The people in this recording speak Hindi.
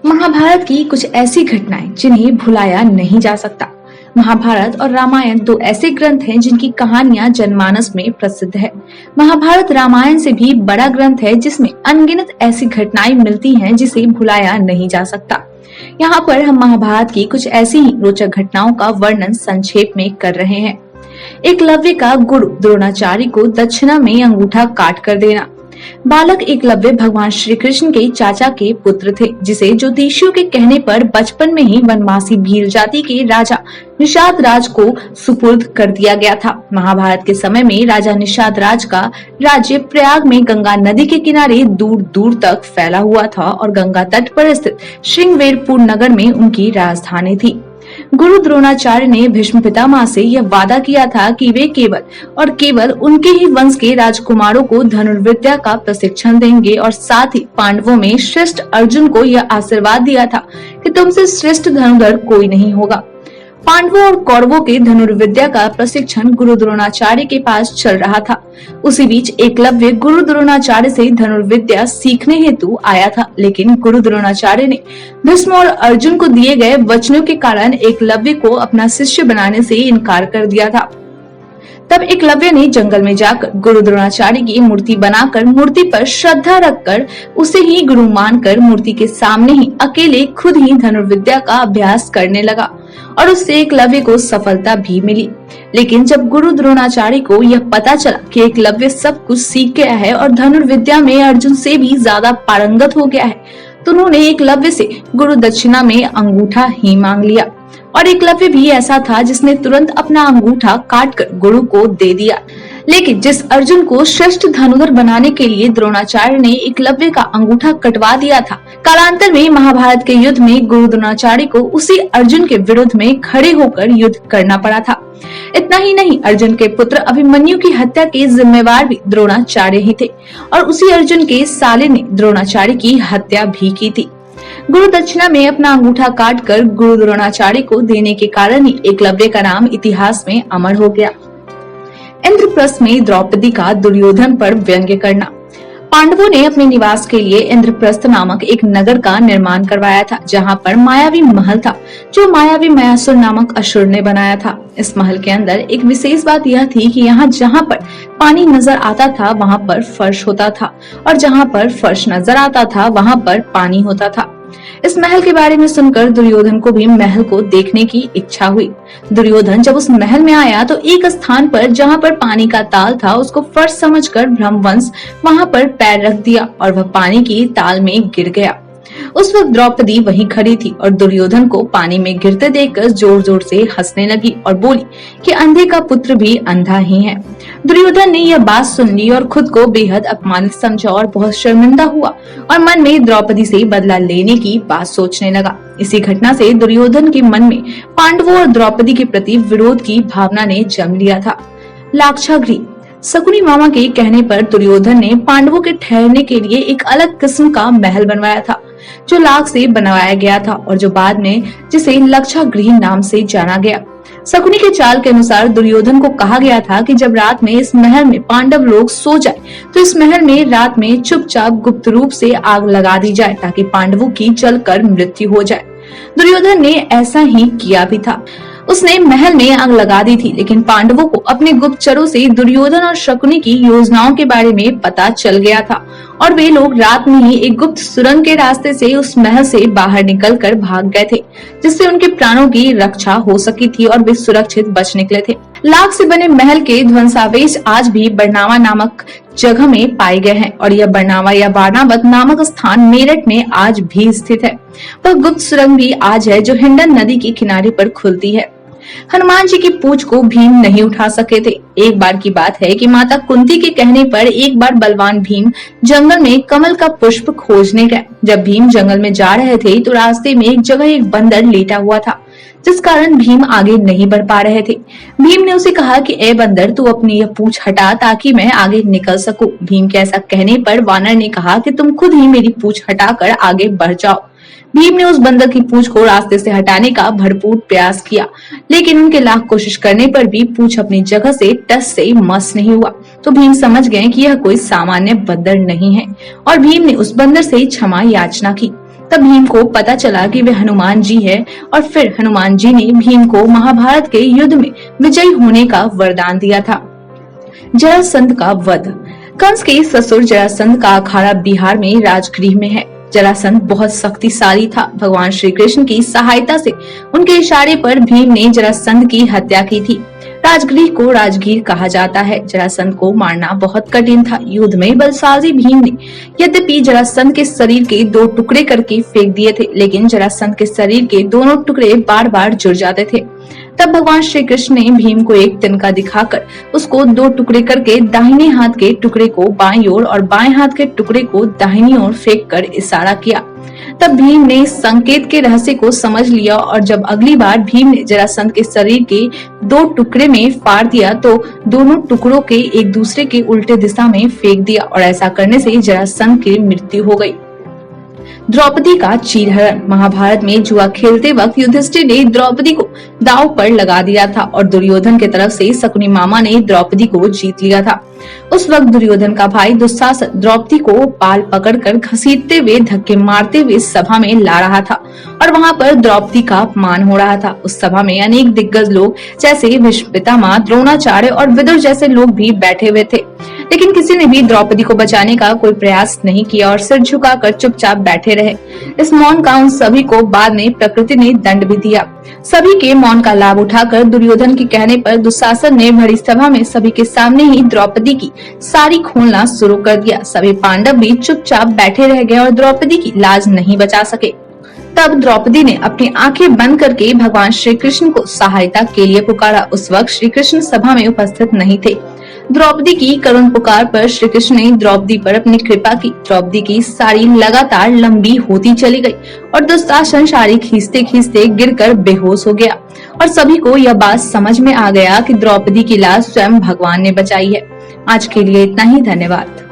महाभारत की कुछ ऐसी घटनाएं जिन्हें भुलाया नहीं जा सकता। महाभारत और रामायण दो ऐसे ग्रंथ हैं जिनकी कहानियां जनमानस में प्रसिद्ध है। महाभारत रामायण से भी बड़ा ग्रंथ है जिसमें अनगिनत ऐसी घटनाएं मिलती हैं जिसे भुलाया नहीं जा सकता। यहाँ पर हम महाभारत की कुछ ऐसी ही रोचक घटनाओं का वर्णन संक्षेप में कर रहे हैं। एकलव्य का गुरु द्रोणाचार्य को दक्षिणा में अंगूठा काट कर देना। बालक एकलव्य भगवान श्री कृष्ण के चाचा के पुत्र थे, जिसे ज्योतिषियों के कहने पर बचपन में ही वनवासी भील जाति के राजा निषाद राज को सुपुर्द कर दिया गया था। महाभारत के समय में राजा निषाद राज का राज्य प्रयाग में गंगा नदी के किनारे दूर दूर तक फैला हुआ था और गंगा तट पर स्थित श्रृंगवेरपुर नगर में उनकी राजधानी थी। गुरु द्रोणाचार्य ने भीष्म पितामह से यह वादा किया था कि वे केवल और केवल उनके ही वंश के राजकुमारों को धनुर्विद्या का प्रशिक्षण देंगे और साथ ही पांडवों में श्रेष्ठ अर्जुन को यह आशीर्वाद दिया था कि तुमसे श्रेष्ठ धनुर्धर कोई नहीं होगा। पांडवों और कौरवों के धनुर्विद्या का प्रशिक्षण गुरु द्रोणाचार्य के पास चल रहा था। उसी बीच एकलव्य गुरु द्रोणाचार्य से धनुर्विद्या सीखने हेतु आया था, लेकिन गुरु द्रोणाचार्य ने भीष्म और अर्जुन को दिए गए वचनों के कारण एकलव्य को अपना शिष्य बनाने से इनकार कर दिया था। तब एकलव्य ने जंगल में जाकर गुरु द्रोणाचार्य की मूर्ति बनाकर मूर्ति पर श्रद्धा रखकर उसे ही गुरु मानकर मूर्ति के सामने ही अकेले खुद ही धनुर्विद्या का अभ्यास करने लगा और उससे एकलव्य को सफलता भी मिली। लेकिन जब गुरु द्रोणाचार्य को यह पता चला कि एकलव्य सब कुछ सीख गया है और धनुर्विद्या में अर्जुन से भी ज्यादा पारंगत हो गया है, तो उन्होंने एकलव्य से गुरु दक्षिणा में अंगूठा ही मांग लिया। और एकलव्य भी ऐसा था जिसने तुरंत अपना अंगूठा काटकर गुरु को दे दिया। लेकिन जिस अर्जुन को श्रेष्ठ धनुर्धर बनाने के लिए द्रोणाचार्य ने एकलव्य का अंगूठा कटवा दिया था, कालांतर में महाभारत के युद्ध में गुरु द्रोणाचार्य को उसी अर्जुन के विरुद्ध में खड़े होकर युद्ध करना पड़ा था। इतना ही नहीं, अर्जुन के पुत्र अभिमन्यु की हत्या के जिम्मेवार भी द्रोणाचार्य ही थे और उसी अर्जुन के साले ने द्रोणाचार्य की हत्या भी की थी। गुरु दक्षिणा में अपना अंगूठा काटकर गुरु द्रोणाचार्य को देने के कारण ही एकलव्य का नाम इतिहास में अमर हो गया। इंद्रप्रस्थ में द्रौपदी का दुर्योधन पर व्यंग्य करना। पांडवों ने अपने निवास के लिए इंद्रप्रस्थ नामक एक नगर का निर्माण करवाया था, जहां पर मायावी महल था जो मायावी मयासुर नामक असुर ने बनाया था। इस महल के अंदर एक विशेष बात यह थी कि यहाँ जहाँ पर पानी नजर आता था वहाँ पर फर्श होता था और जहाँ पर फर्श नजर आता था वहाँ पर पानी होता था। इस महल के बारे में सुनकर दुर्योधन को भी महल को देखने की इच्छा हुई। दुर्योधन जब उस महल में आया तो एक स्थान पर जहाँ पर पानी का ताल था उसको फर्श समझकर ब्रह्मवंश वहाँ पर पैर रख दिया और वह पानी की ताल में गिर गया। उस वक्त द्रौपदी वहीं खड़ी थी और दुर्योधन को पानी में गिरते देखकर जोर जोर से हंसने लगी और बोली कि अंधे का पुत्र भी अंधा ही है। दुर्योधन ने यह बात सुन ली और खुद को बेहद अपमानित समझा और बहुत शर्मिंदा हुआ और मन में द्रौपदी से बदला लेने की बात सोचने लगा। इसी घटना से दुर्योधन के मन में पांडवों और द्रौपदी के प्रति विरोध की भावना ने जन्म लिया था। लाक्षागृह। शकुनी मामा के कहने पर दुर्योधन ने पांडवों के ठहरने के लिए एक अलग किस्म का महल बनवाया था जो लाख से बनवाया गया था और जो बाद में जिसे लाक्षागृह नाम से जाना गया। शकुनी के चाल के अनुसार दुर्योधन को कहा गया था कि जब रात में इस महल में पांडव लोग सो जाए तो इस महल में रात में चुपचाप गुप्त रूप से आग लगा दी जाए ताकि पांडवों की जलकर मृत्यु हो जाए। दुर्योधन ने ऐसा ही किया भी था। उसने महल में आग लगा दी थी, लेकिन पांडवों को अपने गुप्तचरों से दुर्योधन और शकुनी की योजनाओं के बारे में पता चल गया था और वे लोग रात में ही एक गुप्त सुरंग के रास्ते से उस महल से बाहर निकलकर भाग गए थे, जिससे उनके प्राणों की रक्षा हो सकी थी और वे सुरक्षित बच निकले थे। लाख से बने महल के ध्वंसावशेष आज भी बरनावा नामक जगह में पाए गए हैं और यह बरनावा या बारनावत नामक स्थान मेरठ में आज भी स्थित है। वह गुप्त सुरंग भी आज है जो हिंडन नदी के किनारे पर खुलती है। हनुमान जी की पूंछ को भीम नहीं उठा सके थे। एक बार की बात है कि माता कुंती के कहने पर एक बार बलवान भीम जंगल में कमल का पुष्प खोजने गए। जब भीम जंगल में जा रहे थे तो रास्ते में एक जगह एक बंदर लेटा हुआ था, जिस कारण भीम आगे नहीं बढ़ पा रहे थे। भीम ने उसे कहा कि ए बंदर, तू अपनी यह पूंछ हटा ताकि मैं आगे निकल सकूं। भीम के ऐसा कहने पर वानर ने कहा कि तुम खुद ही मेरी पूंछ हटाकर आगे बढ़ जाओ। भीम ने उस बंदर की पूंछ को रास्ते से हटाने का भरपूर प्रयास किया, लेकिन उनके लाख कोशिश करने पर भी पूंछ अपनी जगह से टस से मस नहीं हुआ। तो भीम समझ गए कि यह कोई सामान्य बंदर नहीं है और भीम ने उस बंदर से क्षमा याचना की। तब भीम को पता चला कि वे हनुमान जी है और फिर हनुमान जी ने भीम को महाभारत के युद्ध में विजयी होने का वरदान दिया था। जरासंध का वध। कंस के ससुर जरासंध का अखाड़ा बिहार में राजगृह में है। जरासंध बहुत शक्तिशाली था। भगवान श्री कृष्ण की सहायता से उनके इशारे पर भीम ने जरासंध की हत्या की थी। राजगृह को राजगीर कहा जाता है। जरासंध को मारना बहुत कठिन था। युद्ध में बलशाली भीम ने यद्यपि जरासंध के शरीर के 2 टुकड़े करके फेंक दिए थे, लेकिन जरासंध के शरीर के दोनों टुकड़े बार बार जुड़ जाते थे। तब भगवान श्री कृष्ण ने भीम को एक तिनका दिखाकर उसको 2 टुकड़े करके दाहिने हाथ के टुकड़े को बाईं ओर और बाएं हाथ के टुकड़े को दाहिनी ओर फेंक कर इशारा किया। तब भीम ने संकेत के रहस्य को समझ लिया और जब अगली बार भीम ने जरासंध के शरीर के 2 टुकड़े में फाड़ दिया तो दोनों टुकड़ों के एक दूसरे के उल्टे दिशा में फेंक दिया और ऐसा करने से जरासंध की मृत्यु हो गई। द्रौपदी का चीरहरण। महाभारत में जुआ खेलते वक्त युधिष्ठिर ने द्रौपदी को दांव पर लगा दिया था और दुर्योधन के तरफ से शकुनी मामा ने द्रौपदी को जीत लिया था। उस वक्त दुर्योधन का भाई दुशासन द्रौपदी को बाल पकड़कर घसीटते हुए धक्के मारते हुए सभा में ला रहा था और वहां पर द्रौपदी का अपमान हो रहा था। उस सभा में अनेक दिग्गज लोग जैसे भीष्म पितामह, द्रोणाचार्य और विदुर जैसे लोग भी बैठे हुए थे, लेकिन किसी ने भी द्रौपदी को बचाने का कोई प्रयास नहीं किया और सिर झुकाकर चुपचाप बैठे रहे। इस मौन का उन सभी को बाद में प्रकृति ने दंड भी दिया। सभी के मौन का लाभ उठाकर दुर्योधन के कहने पर दुशासन ने बड़ी सभा में सभी के सामने ही द्रौपदी की साड़ी खोलना शुरू कर दिया। सभी पांडव भी चुपचाप बैठे रह गए और द्रौपदी की लाज नहीं बचा सके। तब द्रौपदी ने अपनी आंखें बंद करके भगवान श्री कृष्ण को सहायता के लिए पुकारा। उस वक्त श्री कृष्ण सभा में उपस्थित नहीं थे। द्रौपदी की करुण पुकार पर श्री कृष्ण ने द्रौपदी पर अपनी कृपा की। द्रौपदी की साड़ी लगातार लंबी होती चली गई और दुशासन साड़ी खींचते खींचते गिरकर बेहोश हो गया और सभी को यह बात समझ में आ गया कि द्रौपदी की लाश स्वयं भगवान ने बचाई है। आज के लिए इतना ही। धन्यवाद।